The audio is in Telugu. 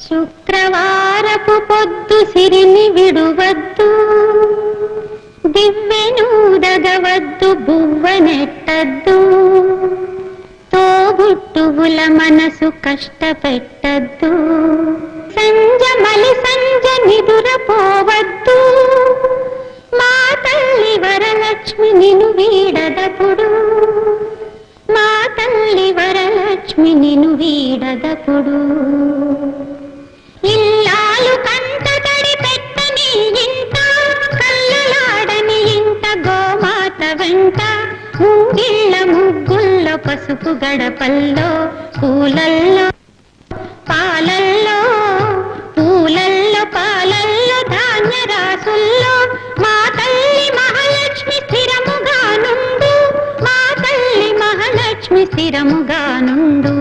శుక్రవారపు పొద్దు సిరిని విడువద్దు, దివ్వెనూదగవద్దు, బువ్వనెట్టద్దు, తోబుట్టువుల మనసు కష్టపెట్టద్దు, సంజమలి సంజ నిదురపోవద్దు, మా తల్లి వరలక్ష్మి నిన్ను వీడదపుడు, మా తల్లి వరలక్ష్మి నిన్ను వీడదపుడు. ఇల్లాలు కంట తడి పెట్టని ఇంట, కళ్ళలాడని ఇంట, గోమాత వెంట, ముంగిళ్ళ ముగ్గుల్లో, పసుపు గడపల్లో, పూలల్లో పాలల్లో, పూలల్లో పాలల్లో, ధాన్య రాసుల్లో, మా తల్లి మహాలక్ష్మి స్థిరముగా నుండు, మా తల్లి మహాలక్ష్మి స్థిరముగా నుండు.